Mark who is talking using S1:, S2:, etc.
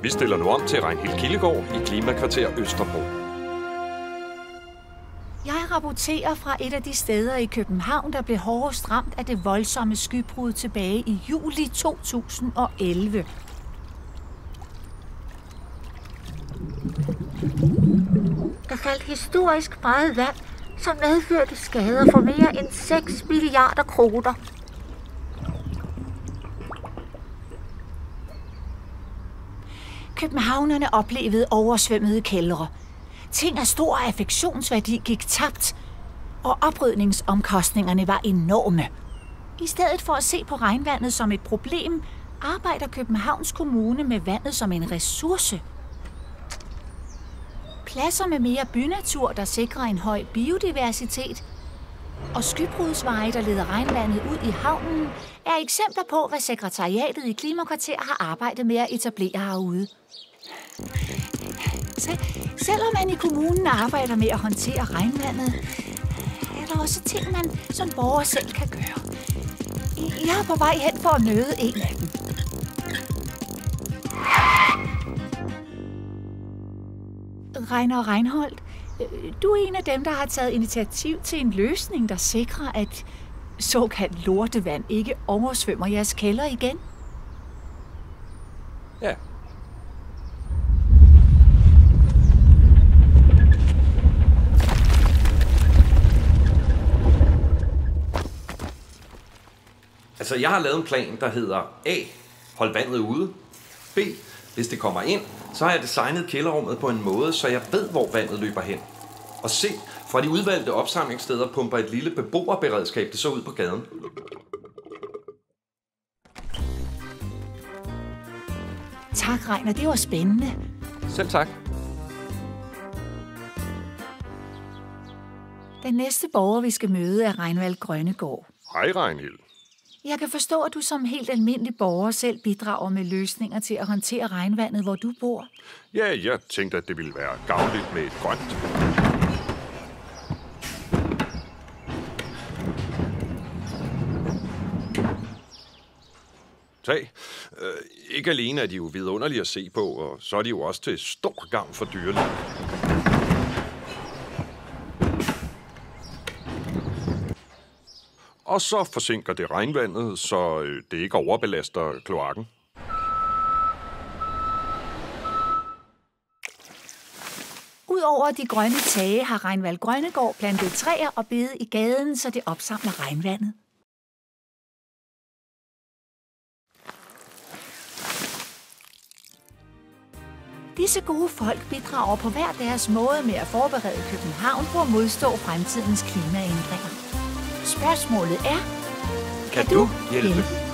S1: Vi stiller nu om til Reinhild Kildegård i Klimakvarter Østerbro.
S2: Jeg rapporterer fra et af de steder i København, der blev hårdest ramt af det voldsomme skybrud tilbage i juli 2011. Der faldt historisk meget vand, som medførte skader for mere end 6 milliarder kroner. Københavnerne oplevede oversvømmede kældre. Ting af stor affektionsværdi gik tabt, og oprydningsomkostningerne var enorme. I stedet for at se på regnvandet som et problem, arbejder Københavns Kommune med vandet som en ressource. Pladser med mere bynatur, der sikrer en høj biodiversitet, og skybrudsveje, der leder regnvandet ud i havnen, er eksempler på, hvad sekretariatet i Klimakvarter har arbejdet med at etablere herude. Selvom man i kommunen arbejder med at håndtere regnvandet, er der også ting, man som borger selv kan gøre. Jeg er på vej hen for at møde en af dem. Reiner Reinholdt, du er en af dem, der har taget initiativ til en løsning, der sikrer, at såkaldt lortevand ikke oversvømmer jeres kælder igen.
S1: Ja. Altså, jeg har lavet en plan, der hedder A. Hold vandet ude. B. Hvis det kommer ind, så har jeg designet kælderrummet på en måde, så jeg ved, hvor vandet løber hen. Og C. Fra de udvalgte opsamlingssteder pumper et lille beboerberedskab det så ud på gaden.
S2: Tak, Reiner. Det var spændende.
S1: Selv tak.
S2: Den næste borger, vi skal møde, er Reinvald Grønnegård.
S1: Hej, Reinhild.
S2: Jeg kan forstå, at du som helt almindelig borger selv bidrager med løsninger til at håndtere regnvandet, hvor du bor.
S1: Ja, jeg tænkte, at det ville være gavnligt med et grønt. Tag. Ikke alene er de jo vidunderlige at se på, og så er de jo også til stor gavn for dyrelivet. Og så forsinker det regnvandet, så det ikke overbelaster kloakken.
S2: Udover de grønne tage har Reinvald Grønnegård plantet træer og bede i gaden, så det opsamler regnvandet. Disse gode folk bidrager på hver deres måde med at forberede København på at modstå fremtidens klimaændringer. Spørgsmålet er, kan du hjælpe?